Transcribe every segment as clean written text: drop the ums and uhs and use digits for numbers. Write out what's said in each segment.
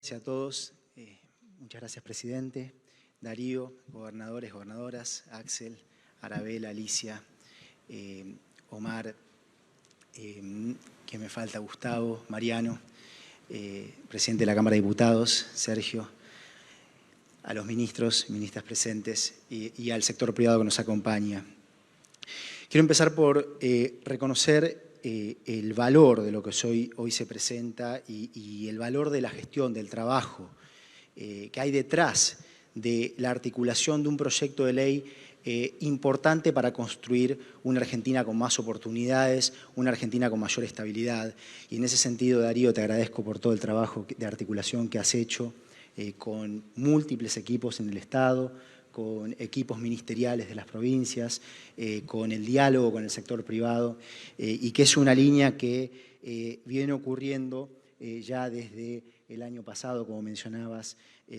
Gracias a todos. Muchas gracias, presidente. Darío, gobernadores, gobernadoras, Axel, Arabel, Alicia, Omar, que me falta, Gustavo, Mariano, presidente de la Cámara de Diputados, Sergio, a los ministros, ministras presentes y al sector privado que nos acompaña. Quiero empezar por reconocer el valor de lo que hoy se presenta y el valor de la gestión, del trabajo que hay detrás de la articulación de un proyecto de ley importante para construir una Argentina con más oportunidades, una Argentina con mayor estabilidad. Y en ese sentido, Darío, te agradezco por todo el trabajo de articulación que has hecho con múltiples equipos en el Estado, con equipos ministeriales de las provincias, con el diálogo con el sector privado, y que es una línea que viene ocurriendo ya desde el año pasado, como mencionabas,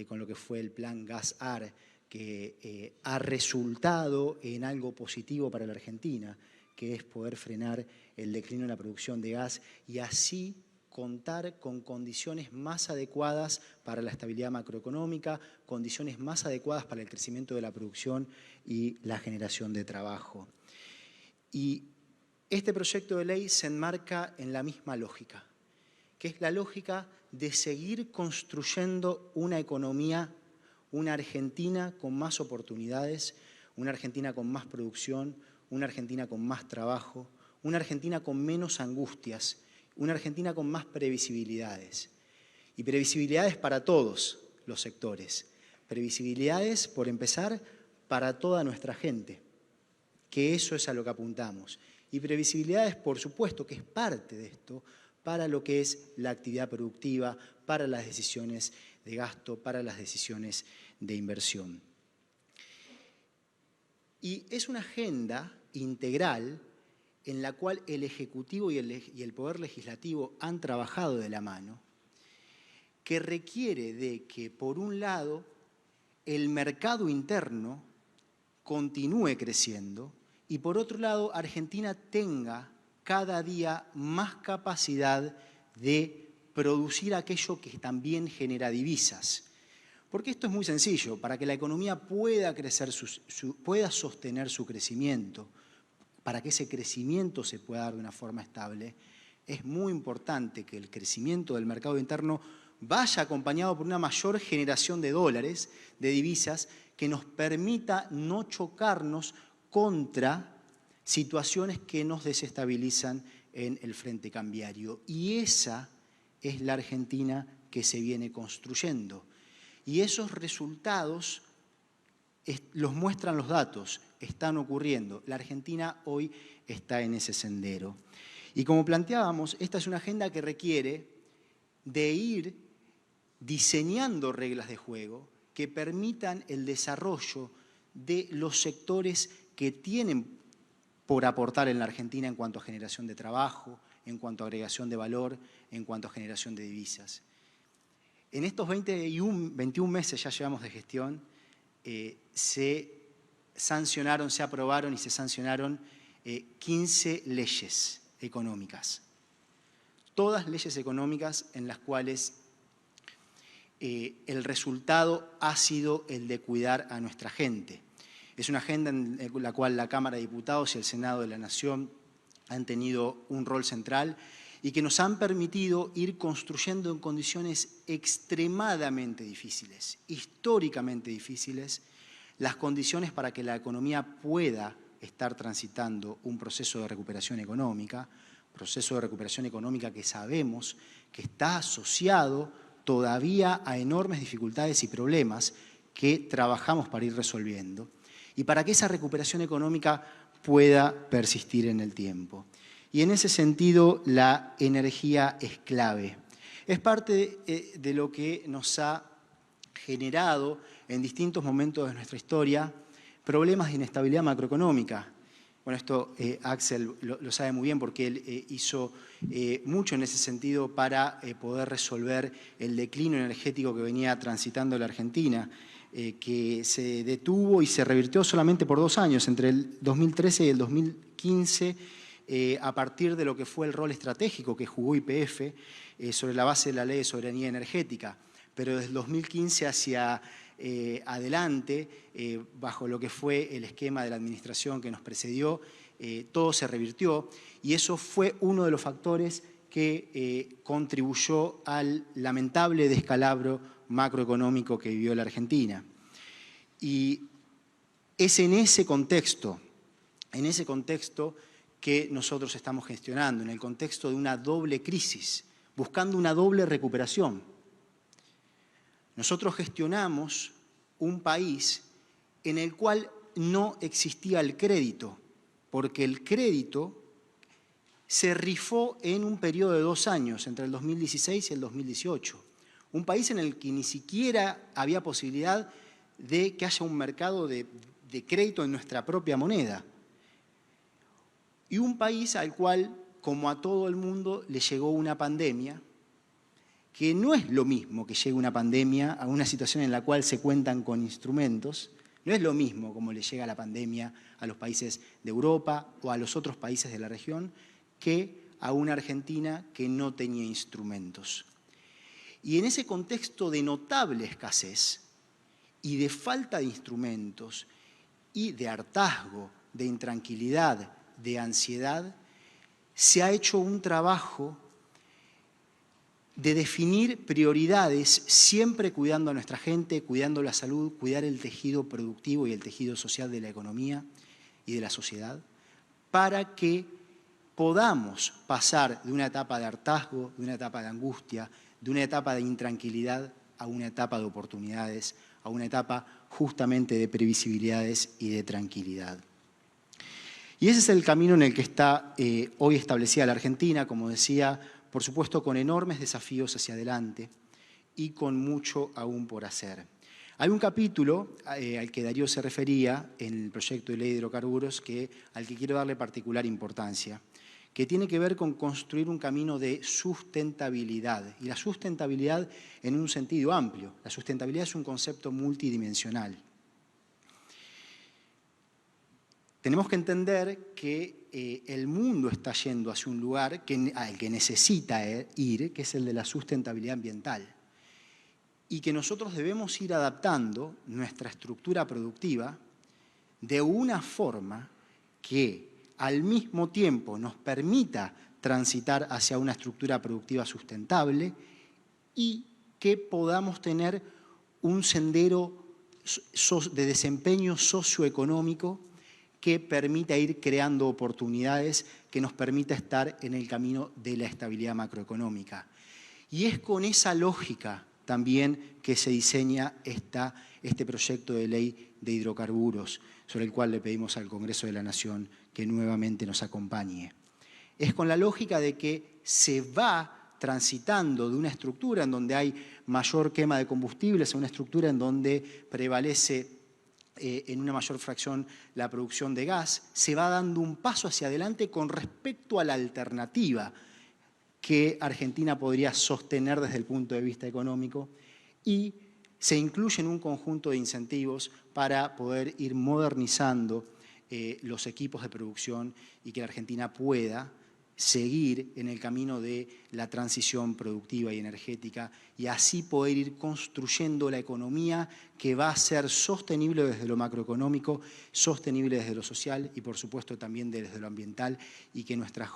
con lo que fue el plan Gas-AR, que ha resultado en algo positivo para la Argentina, que es poder frenar el declino en la producción de gas y así contar con condiciones más adecuadas para la estabilidad macroeconómica, condiciones más adecuadas para el crecimiento de la producción y la generación de trabajo. Y este proyecto de ley se enmarca en la misma lógica, que es la lógica de seguir construyendo una economía, una Argentina con más oportunidades, una Argentina con más producción, una Argentina con más trabajo, una Argentina con menos angustias, una Argentina con más previsibilidades. Y previsibilidades para todos los sectores. Previsibilidades, por empezar, para toda nuestra gente, que eso es a lo que apuntamos. Y previsibilidades, por supuesto, que es parte de esto, para lo que es la actividad productiva, para las decisiones de gasto, para las decisiones de inversión. Y es una agenda integral en la cual el Ejecutivo y el Poder Legislativo han trabajado de la mano, que requiere de que, por un lado, el mercado interno continúe creciendo y, por otro lado, Argentina tenga cada día más capacidad de producir aquello que también genera divisas. Porque esto es muy sencillo, para que la economía pueda crecer, pueda sostener su crecimiento, para que ese crecimiento se pueda dar de una forma estable, es muy importante que el crecimiento del mercado interno vaya acompañado por una mayor generación de dólares, de divisas, que nos permita no chocarnos contra situaciones que nos desestabilizan en el frente cambiario. Y esa es la Argentina que se viene construyendo. Y esos resultados los muestran los datos, están ocurriendo. La Argentina hoy está en ese sendero. Y como planteábamos, esta es una agenda que requiere de ir diseñando reglas de juego que permitan el desarrollo de los sectores que tienen por aportar en la Argentina en cuanto a generación de trabajo, en cuanto a agregación de valor, en cuanto a generación de divisas. En estos 21 meses ya llevamos de gestión, se sancionaron, se aprobaron y se sancionaron 15 leyes económicas. Todas leyes económicas en las cuales el resultado ha sido el de cuidar a nuestra gente. Es una agenda en la cual la Cámara de Diputados y el Senado de la Nación han tenido un rol central y que nos han permitido ir construyendo en condiciones extremadamente difíciles, históricamente difíciles, las condiciones para que la economía pueda estar transitando un proceso de recuperación económica que sabemos que está asociado todavía a enormes dificultades y problemas que trabajamos para ir resolviendo, y para que esa recuperación económica pueda persistir en el tiempo. Y en ese sentido, la energía es clave. Es parte de lo que nos ha generado en distintos momentos de nuestra historia problemas de inestabilidad macroeconómica. Bueno, esto Axel lo sabe muy bien porque él hizo mucho en ese sentido para poder resolver el declino energético que venía transitando la Argentina, que se detuvo y se revirtió solamente por 2 años, entre el 2013 y el 2015, a partir de lo que fue el rol estratégico que jugó YPF sobre la base de la Ley de Soberanía Energética. pero desde el 2015 hacia adelante, bajo lo que fue el esquema de la administración que nos precedió, todo se revirtió y eso fue uno de los factores que contribuyó al lamentable descalabro macroeconómico que vivió la Argentina. Y es en ese contexto que nosotros estamos gestionando, en el contexto de una doble crisis, buscando una doble recuperación. Nosotros gestionamos un país en el cual no existía el crédito, porque el crédito se rifó en un periodo de 2 años, entre el 2016 y el 2018. Un país en el que ni siquiera había posibilidad de que haya un mercado de crédito en nuestra propia moneda. Y un país al cual, como a todo el mundo, le llegó una pandemia, que no es lo mismo que llegue una pandemia a una situación en la cual se cuentan con instrumentos, no es lo mismo como le llega la pandemia a los países de Europa o a los otros países de la región que a una Argentina que no tenía instrumentos. Y en ese contexto de notable escasez y de falta de instrumentos y de hartazgo, de intranquilidad, de ansiedad, se ha hecho un trabajo de definir prioridades, siempre cuidando a nuestra gente, cuidando la salud, cuidar el tejido productivo y el tejido social de la economía y de la sociedad, para que podamos pasar de una etapa de hartazgo, de una etapa de angustia, de una etapa de intranquilidad a una etapa de oportunidades, a una etapa justamente de previsibilidades y de tranquilidad. Y ese es el camino en el que está hoy establecida la Argentina, como decía, por supuesto con enormes desafíos hacia adelante y con mucho aún por hacer. Hay un capítulo al que Darío se refería en el proyecto de ley de hidrocarburos al que quiero darle particular importancia, que tiene que ver con construir un camino de sustentabilidad. Y la sustentabilidad en un sentido amplio. La sustentabilidad es un concepto multidimensional. Tenemos que entender que el mundo está yendo hacia un lugar al que necesita ir, que es el de la sustentabilidad ambiental. Y que nosotros debemos ir adaptando nuestra estructura productiva de una forma que al mismo tiempo nos permita transitar hacia una estructura productiva sustentable y que podamos tener un sendero de desempeño socioeconómico que permita ir creando oportunidades, que nos permita estar en el camino de la estabilidad macroeconómica. Y es con esa lógica también que se diseña este proyecto de ley de hidrocarburos, sobre el cual le pedimos al Congreso de la Nación que nuevamente nos acompañe. Es con la lógica de que se va transitando de una estructura en donde hay mayor quema de combustibles a una estructura en donde prevalece en una mayor fracción la producción de gas, se va dando un paso hacia adelante con respecto a la alternativa que Argentina podría sostener desde el punto de vista económico y se incluyen un conjunto de incentivos para poder ir modernizando los equipos de producción y que la Argentina pueda seguir en el camino de la transición productiva y energética y así poder ir construyendo la economía que va a ser sostenible desde lo macroeconómico, sostenible desde lo social y por supuesto también desde lo ambiental y que nuestros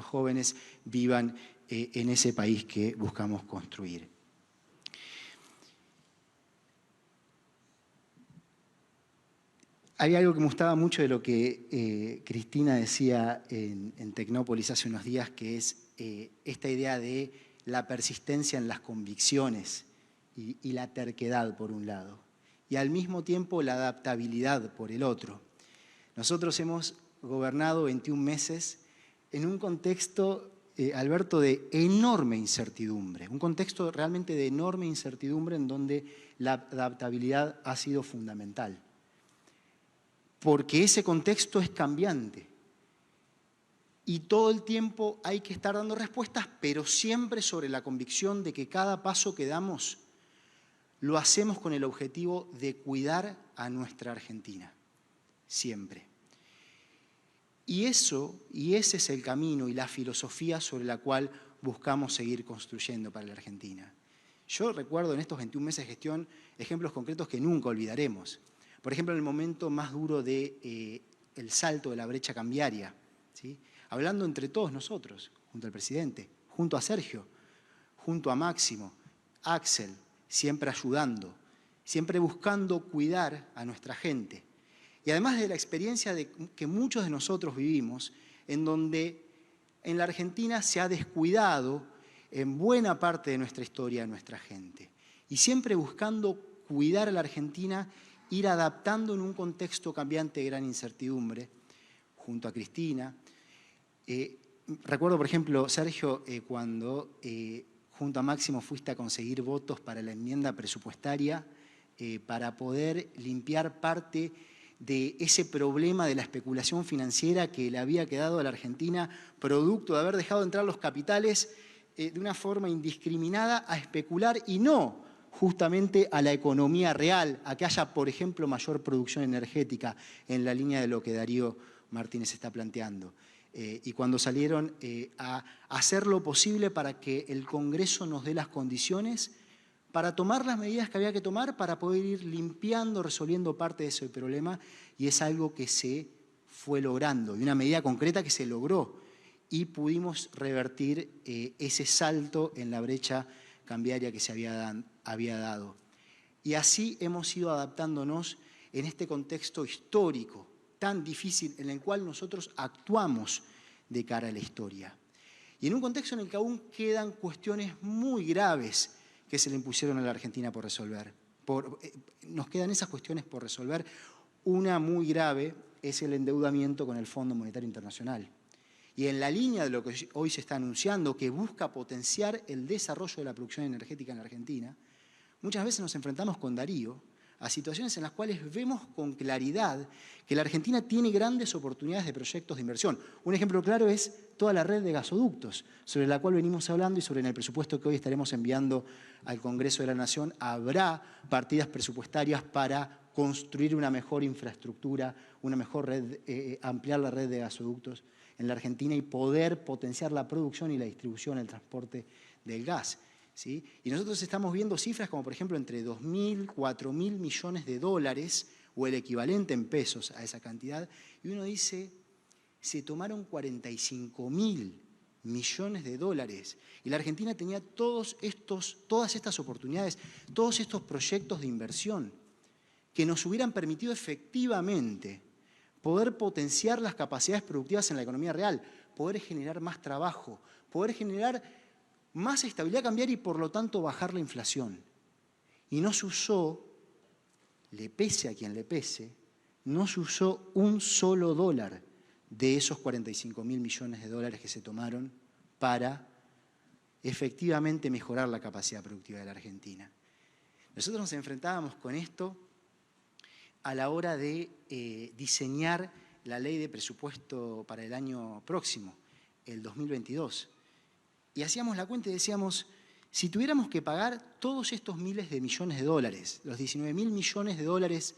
jóvenes vivan en ese país que buscamos construir. Hay algo que me gustaba mucho de lo que Cristina decía en Tecnópolis hace unos días, que es esta idea de la persistencia en las convicciones y la terquedad por un lado, y al mismo tiempo la adaptabilidad por el otro. Nosotros hemos gobernado 21 meses en un contexto, Alberto, de enorme incertidumbre, un contexto realmente de enorme incertidumbre en donde la adaptabilidad ha sido fundamental. Porque ese contexto es cambiante y todo el tiempo hay que estar dando respuestas, pero siempre sobre la convicción de que cada paso que damos lo hacemos con el objetivo de cuidar a nuestra Argentina, siempre. Y ese es el camino y la filosofía sobre la cual buscamos seguir construyendo para la Argentina. Yo recuerdo en estos 21 meses de gestión ejemplos concretos que nunca olvidaremos. Por ejemplo, en el momento más duro del salto de la brecha cambiaria, ¿sí? Hablando entre todos nosotros, junto al presidente, junto a Sergio, junto a Máximo, Axel, siempre ayudando, siempre buscando cuidar a nuestra gente. Y además de la experiencia que muchos de nosotros vivimos, en donde en la Argentina se ha descuidado en buena parte de nuestra historia a nuestra gente. Y siempre buscando cuidar a la Argentina, ir adaptando en un contexto cambiante de gran incertidumbre, junto a Cristina. Recuerdo, por ejemplo, Sergio, cuando junto a Máximo fuiste a conseguir votos para la enmienda presupuestaria para poder limpiar parte de ese problema de la especulación financiera que le había quedado a la Argentina producto de haber dejado entrar los capitales de una forma indiscriminada a especular y no justamente a la economía real, a que haya, por ejemplo, mayor producción energética en la línea de lo que Darío Martínez está planteando. Y cuando salieron a hacer lo posible para que el Congreso nos dé las condiciones para tomar las medidas que había que tomar para poder ir limpiando, resolviendo parte de ese problema, y es algo que se fue logrando, y una medida concreta que se logró, y pudimos revertir ese salto en la brecha cambiaria que se había dado. Y así hemos ido adaptándonos en este contexto histórico tan difícil en el cual nosotros actuamos de cara a la historia. Y en un contexto en el que aún quedan cuestiones muy graves que se le impusieron a la Argentina por resolver. Nos quedan esas cuestiones por resolver. Una muy grave es el endeudamiento con el Fondo Monetario Internacional. Y en la línea de lo que hoy se está anunciando, que busca potenciar el desarrollo de la producción energética en la Argentina, muchas veces nos enfrentamos con Darío a situaciones en las cuales vemos con claridad que la Argentina tiene grandes oportunidades de proyectos de inversión. Un ejemplo claro es toda la red de gasoductos, sobre la cual venimos hablando y sobre el presupuesto que hoy estaremos enviando al Congreso de la Nación. Habrá partidas presupuestarias para construir una mejor infraestructura, una mejor red, ampliar la red de gasoductos en la Argentina y poder potenciar la producción y la distribución, el transporte del gas. ¿Sí? Y nosotros estamos viendo cifras como, por ejemplo, entre 2.000, 4.000 millones de dólares, o el equivalente en pesos a esa cantidad, y uno dice, se tomaron 45.000 millones de dólares, y la Argentina tenía todas estas oportunidades, todos estos proyectos de inversión, que nos hubieran permitido efectivamente poder potenciar las capacidades productivas en la economía real, poder generar más trabajo, poder generar más estabilidad cambiaria y, por lo tanto, bajar la inflación. Y no se usó, le pese a quien le pese, no se usó un solo dólar de esos 45.000 millones de dólares que se tomaron para efectivamente mejorar la capacidad productiva de la Argentina. Nosotros nos enfrentábamos con esto a la hora de diseñar la ley de presupuesto para el año próximo, el 2022. Y hacíamos la cuenta y decíamos, si tuviéramos que pagar todos estos miles de millones de dólares, los 19.000 millones de dólares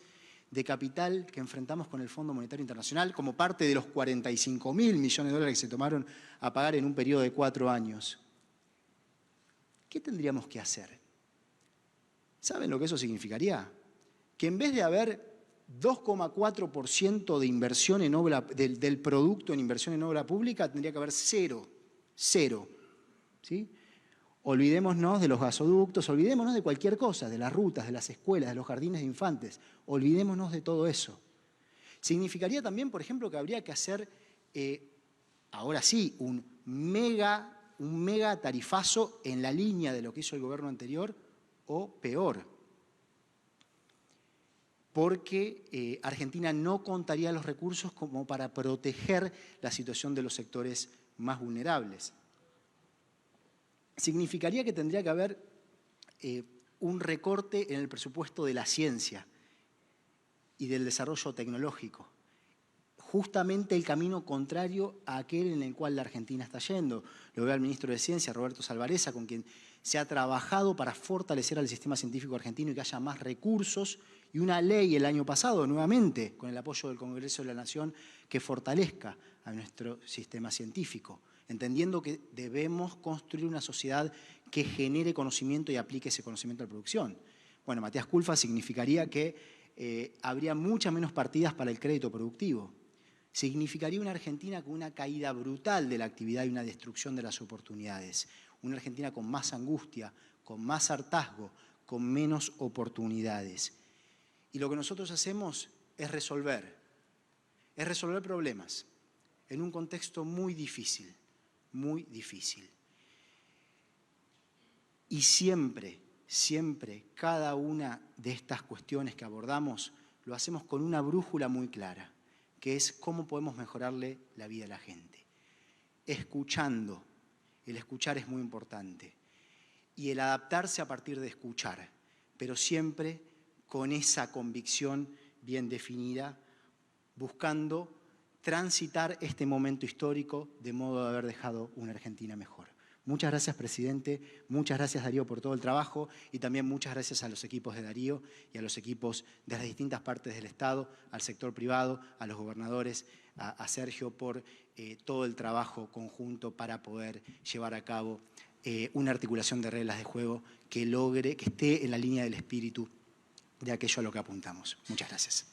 de capital que enfrentamos con el Fondo Monetario Internacional, como parte de los 45.000 millones de dólares que se tomaron a pagar en un periodo de 4 años, ¿qué tendríamos que hacer? ¿Saben lo que eso significaría? Que en vez de haber 2,4% de inversión en obra, del producto en inversión en obra pública, tendría que haber cero. ¿Sí? Olvidémonos de los gasoductos, olvidémonos de cualquier cosa, de las rutas, de las escuelas, de los jardines de infantes, olvidémonos de todo eso. Significaría también, por ejemplo, que habría que hacer, ahora sí, un mega tarifazo en la línea de lo que hizo el gobierno anterior, o peor, porque Argentina no contaría los recursos como para proteger la situación de los sectores más vulnerables. Significaría que tendría que haber un recorte en el presupuesto de la ciencia y del desarrollo tecnológico. Justamente el camino contrario a aquel en el cual la Argentina está yendo. Lo veo al ministro de Ciencia, Roberto Salvarezza, con quien se ha trabajado para fortalecer al sistema científico argentino y que haya más recursos, y una ley el año pasado, nuevamente, con el apoyo del Congreso de la Nación, que fortalezca a nuestro sistema científico. entendiendo que debemos construir una sociedad que genere conocimiento y aplique ese conocimiento a la producción. Bueno, Matías Culfas significaría que habría muchas menos partidas para el crédito productivo. Significaría una Argentina con una caída brutal de la actividad y una destrucción de las oportunidades. Una Argentina con más angustia, con más hartazgo, con menos oportunidades. Y lo que nosotros hacemos es resolver problemas en un contexto muy difícil, muy difícil. Y siempre, cada una de estas cuestiones que abordamos lo hacemos con una brújula muy clara, que es cómo podemos mejorarle la vida a la gente. Escuchando, el escuchar es muy importante, y el adaptarse a partir de escuchar, pero siempre con esa convicción bien definida, buscando transitar este momento histórico de modo de haber dejado una Argentina mejor. Muchas gracias, presidente. Muchas gracias, Darío, por todo el trabajo, y también muchas gracias a los equipos de Darío y a los equipos de las distintas partes del Estado, al sector privado, a los gobernadores, a Sergio por todo el trabajo conjunto para poder llevar a cabo una articulación de reglas de juego que logre, que esté en la línea del espíritu de aquello a lo que apuntamos. Muchas gracias.